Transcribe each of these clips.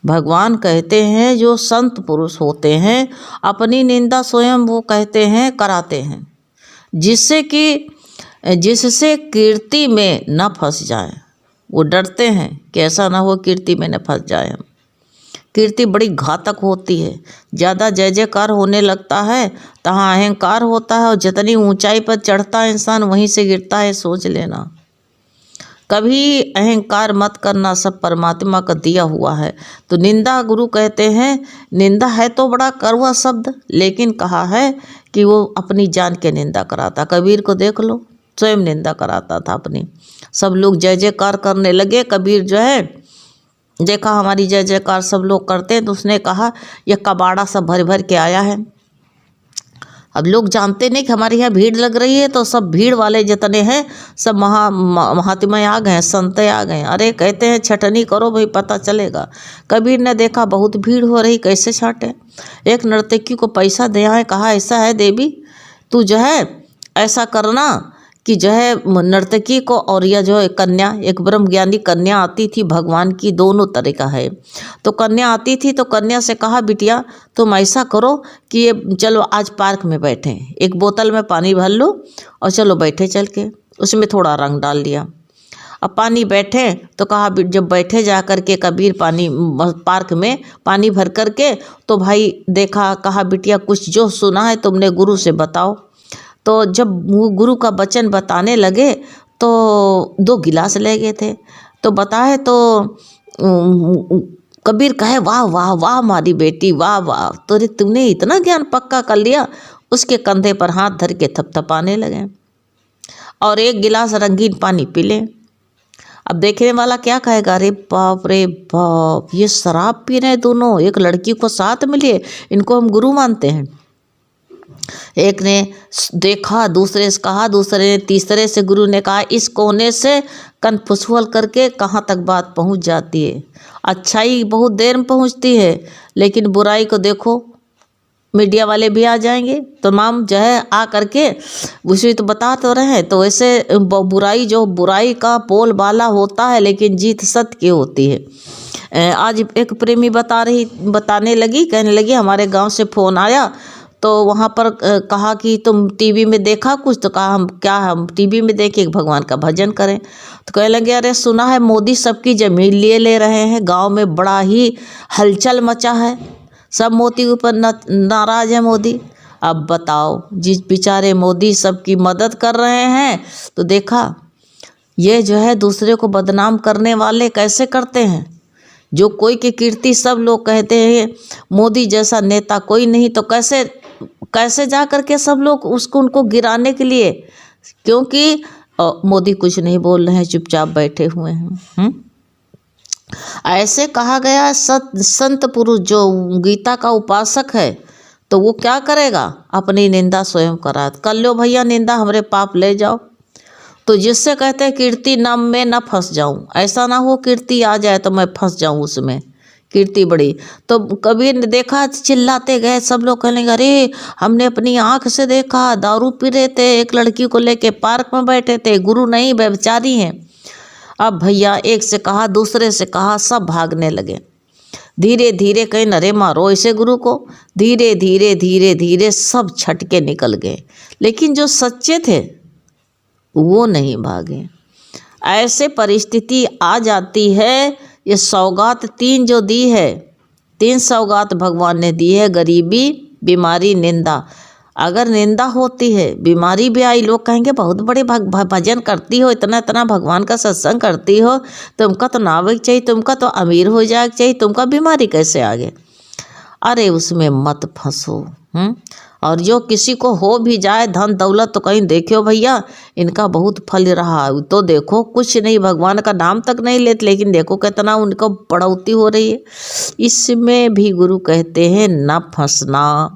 भगवान कहते हैं जो संत पुरुष होते हैं अपनी निंदा स्वयं वो कहते हैं कराते हैं, जिससे कीर्ति में न फंस जाए। वो डरते हैं कि ऐसा ना हो कीर्ति में न फंस जाए हम। कीर्ति बड़ी घातक होती है। ज़्यादा जय जयकार होने लगता है तहाँ अहंकार होता है, और जितनी ऊंचाई पर चढ़ता है इंसान वहीं से गिरता है, सोच लेना। कभी अहंकार मत करना, सब परमात्मा का दिया हुआ है। तो निंदा, गुरु कहते हैं निंदा है तो बड़ा कड़वा शब्द, लेकिन कहा है कि वो अपनी जान के निंदा कराता। कबीर को देख लो, स्वयं निंदा कराता था अपनी। सब लोग जय जयकार करने लगे, कबीर जो है देखा हमारी जय जयकार सब लोग करते हैं, तो उसने कहा यह कबाड़ा सब भर भर के आया है। अब लोग जानते नहीं कि हमारे यहाँ भीड़ लग रही है, तो सब भीड़ वाले जितने हैं सब महात्मा आ गए, संत आ गए। अरे कहते हैं छटनी करो भाई, पता चलेगा। कबीर ने देखा बहुत भीड़ हो रही, कैसे छाटे। एक नर्तकी को पैसा दे आए, कहा ऐसा है देवी, तू जो है ऐसा करना कि जो है नर्तकी को, और यह जो है कन्या, एक ब्रह्मज्ञानी कन्या आती थी भगवान की, दोनों तरह का है। तो कन्या आती थी, तो कन्या से कहा बिटिया तुम ऐसा करो कि ये चलो आज पार्क में बैठे, एक बोतल में पानी भर लो और चलो बैठे चल के। उसमें थोड़ा रंग डाल दिया। अब पानी बैठे तो कहा जब बैठे जा कर के कबीर पानी पार्क में पानी भर कर के, तो भाई देखा, कहा बिटिया कुछ जो सुना है तुमने गुरु से बताओ। तो जब गुरु का वचन बताने लगे तो 2 गिलास ले गए थे, तो बताए तो कबीर कहे वाह वाह वाह हमारी बेटी, वाह वाह, तो तुमने इतना ज्ञान पक्का कर लिया। उसके कंधे पर हाथ धर के थपथपाने लगे और 1 गिलास रंगीन पानी पी ले। अब देखने वाला क्या कहेगा, अरे बाप रे बाप, ये शराब पी रहे दोनों, एक लड़की को साथ मिलिए, इनको हम गुरु मानते हैं। एक ने देखा, दूसरे से कहा, दूसरे ने तीसरे से, गुरु ने कहा इस कोने से कन फुसफल करके कहाँ तक बात पहुँच जाती है। अच्छाई बहुत देर में पहुँचती है, लेकिन बुराई को देखो, मीडिया वाले भी आ जाएंगे, तमाम जो है आ करके उसे तो बता तो रहे हैं। तो ऐसे बुराई, जो बुराई का पोल बाला होता है, लेकिन जीत सत्य की होती है। आज एक प्रेमी बताने लगी, कहने लगी हमारे गांव से फ़ोन आया, तो वहाँ पर कहा कि तुम टीवी में देखा कुछ, तो कहा हम टीवी में देखे भगवान का भजन करें। तो कहने लगे अरे सुना है मोदी सबकी जमीन ले रहे हैं, गांव में बड़ा ही हलचल मचा है, सब मोदी के ऊपर नाराज है मोदी। अब बताओ, जिस बेचारे मोदी सबकी मदद कर रहे हैं, तो देखा ये जो है दूसरे को बदनाम करने वाले कैसे करते हैं। जो कोई की कीर्ति सब लोग कहते हैं मोदी जैसा नेता कोई नहीं, तो कैसे जा कर के सब लोग उनको गिराने के लिए, क्योंकि मोदी कुछ नहीं बोल रहे हैं, चुपचाप बैठे हुए हैं। ऐसे कहा गया संत पुरुष जो गीता का उपासक है, तो वो क्या करेगा, अपनी निंदा स्वयं करा। कर लो भैया निंदा, हमरे पाप ले जाओ। तो जिससे कहते हैं कीर्ति नाम में न फंस जाऊं, ऐसा ना हो कीर्ति आ जाए तो मैं फंस जाऊं उसमें, कीर्ति बड़ी। तो कबीर ने देखा, चिल्लाते गए, सब लोग कहने लगे अरे हमने अपनी आंख से देखा, दारू पी रहे थे, एक लड़की को लेके पार्क में बैठे थे, गुरु नहीं बेचारी हैं। अब भैया एक से कहा, दूसरे से कहा, सब भागने लगे। धीरे धीरे कहीं नरे मारो ऐसे गुरु को, धीरे धीरे धीरे धीरे सब छटके निकल गए, लेकिन जो सच्चे थे वो नहीं भागे। ऐसे परिस्थिति आ जाती है। ये सौगात 3 जो दी है, 3 सौगात भगवान ने दी है, गरीबी, बीमारी, निंदा। अगर निंदा होती है, बीमारी भी आई, लोग कहेंगे बहुत बड़े भजन करती हो, इतना इतना भगवान का सत्संग करती हो, तुमका तो नावक चाहिए, तुमका तो अमीर हो जाए चाहिए, तुमका बीमारी कैसे आ गए। अरे उसमें मत फंसो। और जो किसी को हो भी जाए धन दौलत, तो कहीं देखियो भैया इनका बहुत फल रहा, तो देखो कुछ नहीं, भगवान का नाम तक नहीं लेते, लेकिन देखो कितना उनको बढ़ोतरी हो रही है। इसमें भी गुरु कहते हैं न फंसना।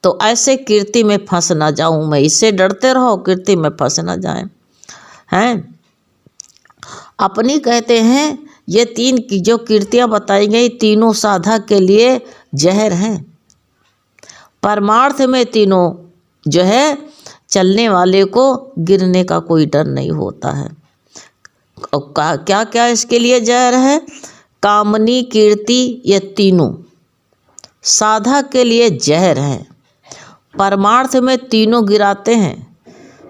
तो ऐसे कीर्ति में फंस ना जाऊं मैं, इससे डरते रहो कीर्ति में फंस ना जाए हैं। अपनी कहते हैं ये 3 की जो कीर्तियां बताई गई, तीनों साधक के लिए जहर हैं। परमार्थ में तीनों जो है चलने वाले को गिरने का कोई डर नहीं होता है। और क्या क्या इसके लिए जहर है, कामनी, कीर्ति, ये तीनों साधक के लिए जहर हैं। परमार्थ में तीनों गिराते हैं,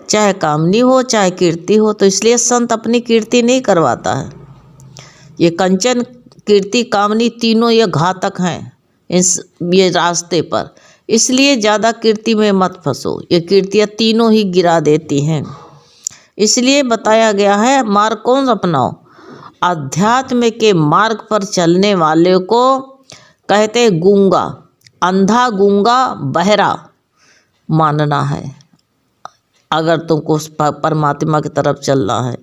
चाहे कामनी हो चाहे कीर्ति हो। तो इसलिए संत अपनी कीर्ति नहीं करवाता है। ये कंचन, कीर्ति, कामनी तीनों ये घातक हैं ये रास्ते पर। इसलिए ज़्यादा कीर्ति में मत फंसो, ये कीर्तियाँ तीनों ही गिरा देती हैं। इसलिए बताया गया है मार्ग कौन अपनाओ? अध्यात्म के मार्ग पर चलने वाले को कहते गूंगा, अंधा, गूंगा, बहरा मानना है अगर तुमको परमात्मा की तरफ चलना है।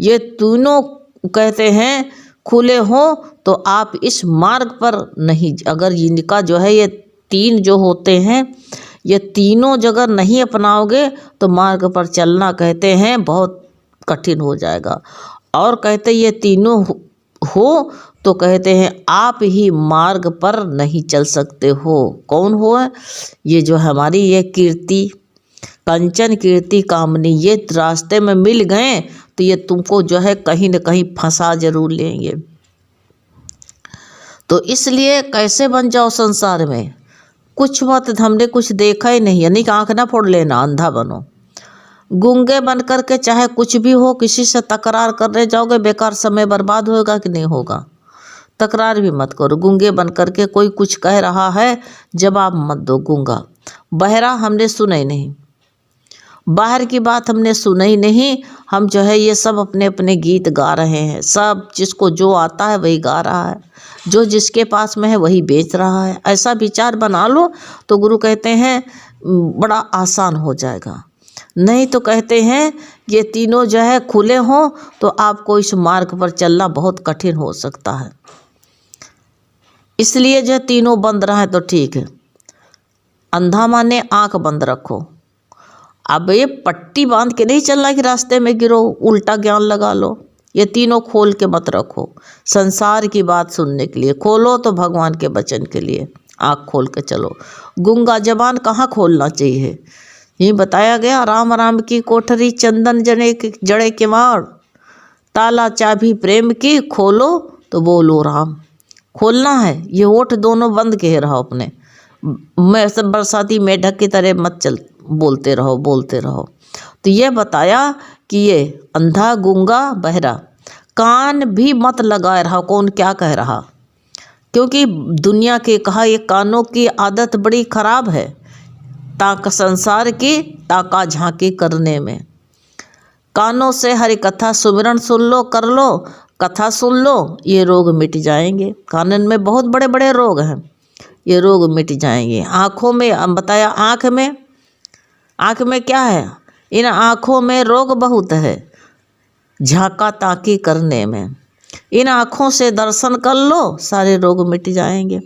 ये तीनों कहते हैं खुले हो तो आप इस मार्ग पर नहीं, अगर इनका जो है ये तीन जो होते हैं ये तीनों जगह नहीं अपनाओगे तो मार्ग पर चलना कहते हैं बहुत कठिन हो जाएगा। और कहते ये तीनों हो तो कहते हैं आप ही मार्ग पर नहीं चल सकते हो। कौन हो? ये जो हमारी ये कीर्ति, कंचन, कीर्ति, कामनी, ये रास्ते में मिल गए तो ये तुमको जो है कहीं न कहीं फंसा जरूर लेंगे। तो इसलिए कैसे बन जाओ संसार में? कुछ मत, हमने कुछ देखा ही नहीं, यानी कि आँख ना फोड़ लेना, अंधा बनो। गूंगे बन कर के चाहे कुछ भी हो, किसी से तकरार करने जाओगे बेकार समय बर्बाद होगा कि नहीं होगा? तकरार भी मत करो। गूंगे बन कर के कोई कुछ कह रहा है जवाब मत दो। गूंगा, बहरा, हमने सुना ही नहीं, बाहर की बात हमने सुना ही नहीं। हम जो है ये सब अपने अपने गीत गा रहे हैं, सब जिसको जो आता है वही गा रहा है, जो जिसके पास में है वही बेच रहा है। ऐसा विचार बना लो तो गुरु कहते हैं बड़ा आसान हो जाएगा। नहीं तो कहते हैं ये तीनों जो है खुले हों तो आपको इस मार्ग पर चलना बहुत कठिन हो सकता है। इसलिए जो तीनों बंद रहा है तो ठीक है। अंधा माने आंख बंद रखो। अब ये पट्टी बांध के नहीं चलना कि रास्ते में गिरो, उल्टा ज्ञान लगा लो। ये तीनों खोल के मत रखो। संसार की बात सुनने के लिए खोलो तो भगवान के वचन के लिए आँख खोल के चलो। गूंगा जबान कहाँ खोलना चाहिए? ये बताया गया, राम राम की कोठरी, चंदन जड़े के मार, ताला चाबी प्रेम की, खोलो तो बोलो राम। खोलना है, ये ओठ दोनों बंद के रहो अपने। मैं सब बरसाती मेढक की तरह मत चल, बोलते रहो बोलते रहो। तो ये बताया कि ये अंधा, गूंगा, बहरा, कान भी मत लगाए रहा कौन क्या कह रहा, क्योंकि दुनिया के कहा ये कानों की आदत बड़ी खराब है। ताक संसार की ताका झांकी करने में, कानों से हरि कथा सुमिरन सुन लो, कर लो, कथा सुन लो, ये रोग मिट जाएंगे। कानन में बहुत बड़े बड़े रोग हैं, ये रोग मिट जाएंगे। आँखों में बताया, आँख में क्या है? इन आँखों में रोग बहुत है, झांका ताकी करने में। इन आँखों से दर्शन कर लो, सारे रोग मिट जाएंगे।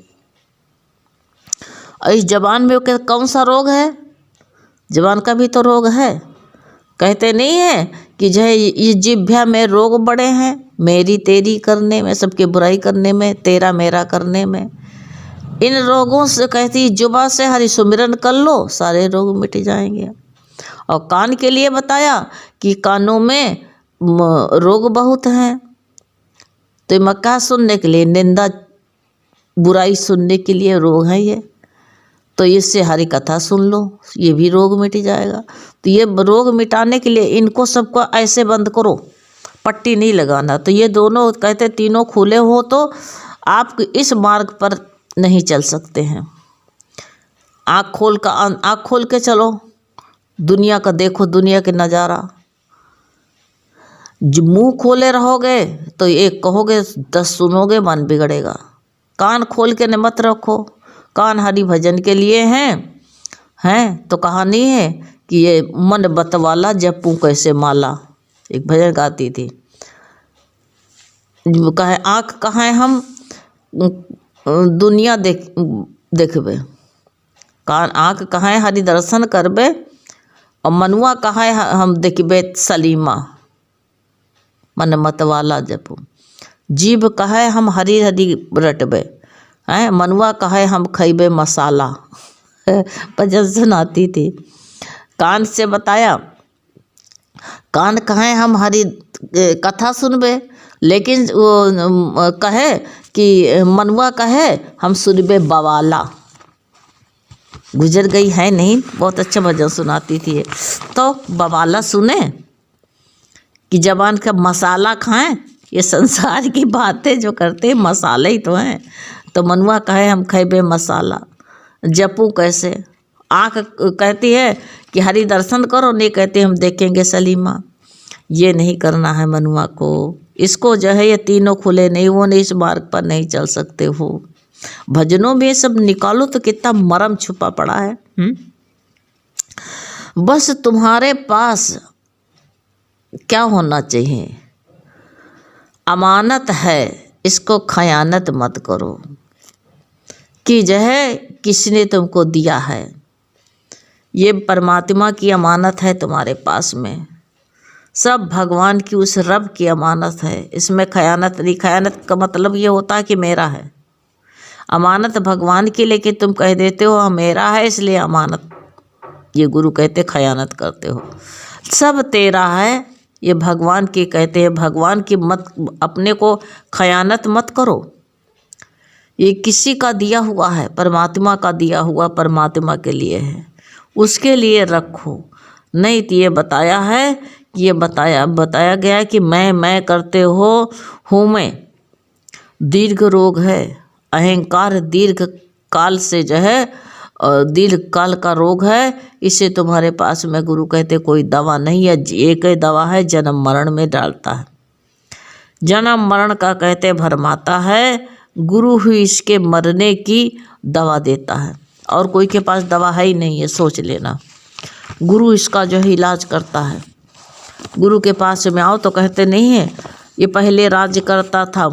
और इस जबान में कौन सा रोग है? जबान का भी तो रोग है। कहते नहीं है कि जो है ये जिह्वा में रोग बड़े हैं, मेरी तेरी करने में, सबके बुराई करने में, तेरा मेरा करने में। इन रोगों से कहती जुबा से हरि सुमिरन कर लो, सारे रोग मिट जाएंगे। और कान के लिए बताया कि कानों में रोग बहुत हैं, तो मक्का सुनने के लिए, निंदा बुराई सुनने के लिए रोग है ये। तो इससे हरि कथा सुन लो, ये भी रोग मिट जाएगा। तो ये रोग मिटाने के लिए इनको सबको ऐसे बंद करो, पट्टी नहीं लगाना। तो ये दोनों कहते तीनों खुले हो तो आप इस मार्ग पर नहीं चल सकते हैं। आँख खोल के चलो, दुनिया का देखो, दुनिया के नज़ारा। जो मुँह खोले रहोगे तो एक कहोगे 10 सुनोगे, मन बिगड़ेगा। कान खोल के मत रखो, कान हरि भजन के लिए हैं तो कहानी है कि ये मन बतवाला जपू कैसे माला, एक भजन गाती थी। कहे आँख कहाँ है हम दुनिया देखबे, कान आँख कहाँ है हरि दर्शन करबे, और मनुआ कहाँ है हम देखबे सलीमा, मन मतवाला जपू। जीभ कहे हम हरी हरी रटबे, हैं मनुआ कहे हम खइबे मसाला। भजन सुनाती थी। कान से बताया, कान कहे हम हरी कथा सुनबे, लेकिन वो कहे कि मनुआ कहे हम सुनबे बवाला, गुजर गई है नहीं, बहुत अच्छा भजन सुनाती थी ये। तो बवाला सुने कि जबान का मसाला खाएं, ये संसार की बातें जो करते हैं मसाले ही तो हैं। तो मनुआ कहे हम खैबे मसाला, जपू कैसे, आँख कहती है कि हरि दर्शन करो, नहीं कहते हम देखेंगे सलीमा। ये नहीं करना है मनुआ को, इसको जो है ये तीनों खुले नहीं, वो नहीं, इस मार्ग पर नहीं चल सकते हो। भजनों में सब निकालो तो कितना मर्म छुपा पड़ा है। बस तुम्हारे पास क्या होना चाहिए, अमानत है, इसको खयानत मत करो। कि जो है किसने तुमको दिया है, ये परमात्मा की अमानत है तुम्हारे पास में, सब भगवान की उस रब की अमानत है, इसमें खयानत नहीं। खयानत का मतलब ये होता है कि मेरा है, अमानत भगवान की, लेकिन तुम कह देते हो हाँ मेरा है इसलिए अमानत, ये गुरु कहते खयानत करते हो। सब तेरा है, ये भगवान की कहते हैं, भगवान की मत, अपने को खयानत मत करो। ये किसी का दिया हुआ है, परमात्मा का दिया हुआ, परमात्मा के लिए है, उसके लिए रखो। नहीं तो ये बताया है, ये बताया गया कि मैं करते हो हूँ मैं, दीर्घ रोग है, अहंकार दीर्घ काल से जो है, दीर्घ काल का रोग है, इसे तुम्हारे पास में गुरु कहते कोई दवा नहीं है, एक ही दवा है, जन्म मरण में डालता है, जन्म मरण का कहते भरमाता है, गुरु ही इसके मरने की दवा देता है, और कोई के पास दवा है ही नहीं है, सोच लेना। गुरु इसका जो है इलाज करता है। गुरु के पास में आओ तो कहते नहीं है ये पहले राज्य करता था,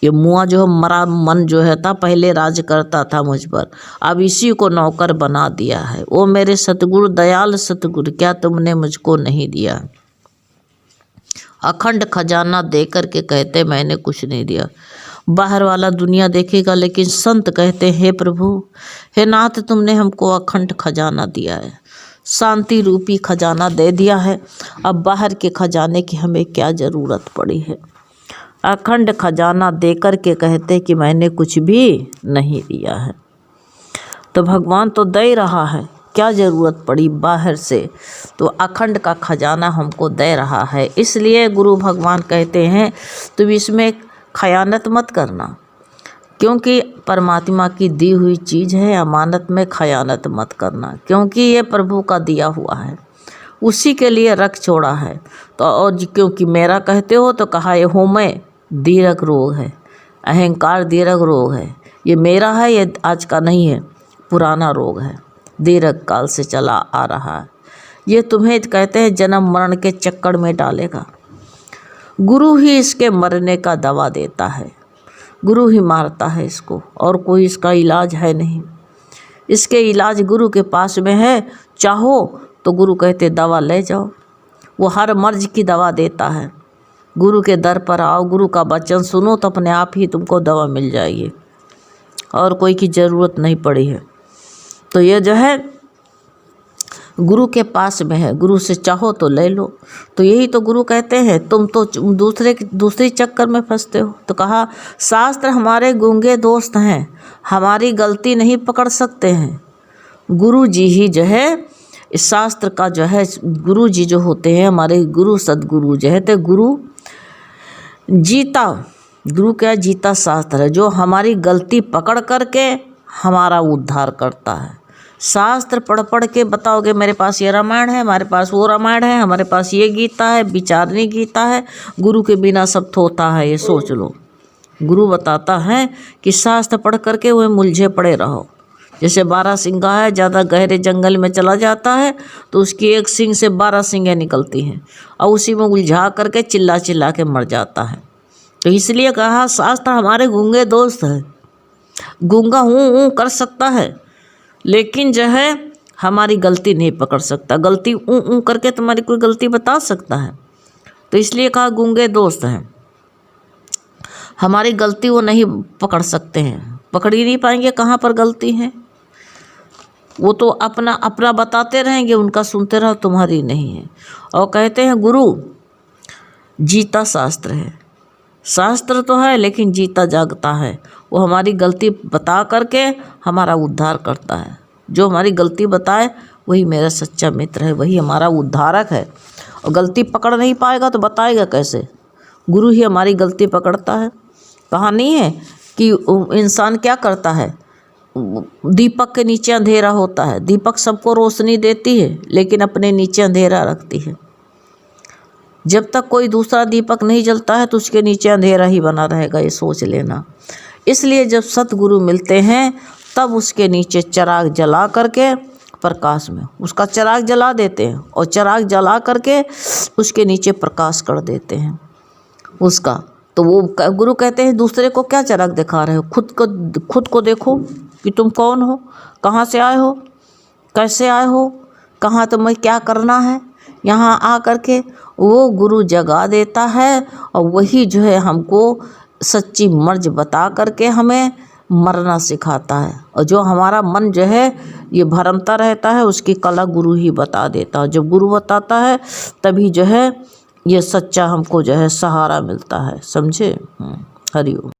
ये मुआ जो मरा मन जो है था पहले राज करता था मुझ पर, अब इसी को नौकर बना दिया है। ओ मेरे सतगुरु दयाल सतगुरु, क्या तुमने मुझको नहीं दिया। अखंड खजाना दे कर के कहते मैंने कुछ नहीं दिया। बाहर वाला दुनिया देखेगा, लेकिन संत कहते हे प्रभु, हे नाथ, तुमने हमको अखंड खजाना दिया है, शांति रूपी खजाना दे दिया है, अब बाहर के खजाने की हमें क्या ज़रूरत पड़ी है। अखंड खजाना देकर के कहते कि मैंने कुछ भी नहीं दिया है। तो भगवान तो दे रहा है, क्या ज़रूरत पड़ी बाहर से, तो अखंड का खजाना हमको दे रहा है। इसलिए गुरु भगवान कहते हैं तुम इसमें खयानत मत करना, क्योंकि परमात्मा की दी हुई चीज़ है, अमानत में खयानत मत करना, क्योंकि ये प्रभु का दिया हुआ है, उसी के लिए रख छोड़ा है। तो और क्योंकि मेरा कहते हो तो कहा ये हो मैं, दीर्घ रोग है, अहंकार दीर्घ रोग है, ये मेरा है, ये आज का नहीं है, पुराना रोग है, दीर्घ काल से चला आ रहा है। ये तुम्हें कहते हैं जन्म मरण के चक्कर में डालेगा। गुरु ही इसके मरने का दवा देता है, गुरु ही मारता है इसको, और कोई इसका इलाज है नहीं। इसके इलाज गुरु के पास में है, चाहो तो गुरु कहते दवा ले जाओ, वो हर मर्ज की दवा देता है। गुरु के दर पर आओ, गुरु का वचन सुनो तो अपने आप ही तुमको दवा मिल जाएगी, और कोई की ज़रूरत नहीं पड़ी है। तो ये जो है गुरु के पास में है, गुरु से चाहो तो ले लो। तो यही तो गुरु कहते हैं, तुम तो दूसरे चक्कर में फंसते हो। तो कहा शास्त्र हमारे गूंगे दोस्त हैं, हमारी गलती नहीं पकड़ सकते हैं। गुरु जी ही जो है इस शास्त्र का जो है, गुरु जी जो होते हैं हमारे गुरु सदगुरु जो है, तो गुरु जीता, गुरु क्या जीता शास्त्र है, जो हमारी गलती पकड़ करके हमारा उद्धार करता है। शास्त्र पढ़ के बताओगे मेरे पास ये रामायण है, हमारे पास वो रामायण है, हमारे पास ये गीता है, विचारनी गीता है, गुरु के बिना सब थोता है, ये सोच लो। गुरु बताता है कि शास्त्र पढ़ करके वह मुलझे पड़े रहो। जैसे 12 सिंगा है, ज़्यादा गहरे जंगल में चला जाता है तो उसकी एक सिंग से 12 सिंगें निकलती हैं, और उसी में उलझा करके चिल्ला चिल्ला के मर जाता है। तो इसलिए कहा शास्त्र हमारे गूंगे दोस्त है, गूंगा हूँ कर सकता है, लेकिन जो है हमारी गलती नहीं पकड़ सकता। गलती करके तुम्हारी कोई गलती बता सकता है, तो इसलिए कहा गूंगे दोस्त हैं, हमारी गलती वो नहीं पकड़ सकते हैं, पकड़ ही नहीं पाएंगे कहाँ पर गलती है। वो तो अपना अपना बताते रहेंगे, उनका सुनते रहो, तुम्हारी नहीं है। और कहते हैं गुरु जीता शास्त्र है, शास्त्र तो है लेकिन जीता जागता है। वो हमारी गलती बता करके हमारा उद्धार करता है। जो हमारी गलती बताए वही मेरा सच्चा मित्र है, वही हमारा उद्धारक है। और गलती पकड़ नहीं पाएगा तो बताएगा कैसे? गुरु ही हमारी गलती पकड़ता है। कहा नहीं है कि इंसान क्या करता है, दीपक के नीचे अंधेरा होता है। दीपक सबको रोशनी देती है लेकिन अपने नीचे अंधेरा रखती है। जब तक कोई दूसरा दीपक नहीं जलता है तो उसके नीचे अंधेरा ही बना रहेगा, ये सोच लेना। इसलिए जब सतगुरु मिलते हैं तब उसके नीचे चिराग जला करके प्रकाश में उसका चिराग जला देते हैं और चिराग जला करके उसके नीचे प्रकाश कर देते हैं उसका। तो वो गुरु कहते हैं दूसरे को क्या चिराग दिखा रहे हो, खुद को देखो कि तुम कौन हो, कहाँ से आए हो, कैसे आए हो, कहाँ तुम्हें क्या करना है। यहाँ आ करके वो गुरु जगा देता है और वही जो है हमको सच्ची मर्ज बता करके हमें मरना सिखाता है। और जो हमारा मन जो है ये भरमता रहता है उसकी कला गुरु ही बता देता है। जब गुरु बताता है तभी जो है ये सच्चा हमको जो है सहारा मिलता है। समझे? हरिओम।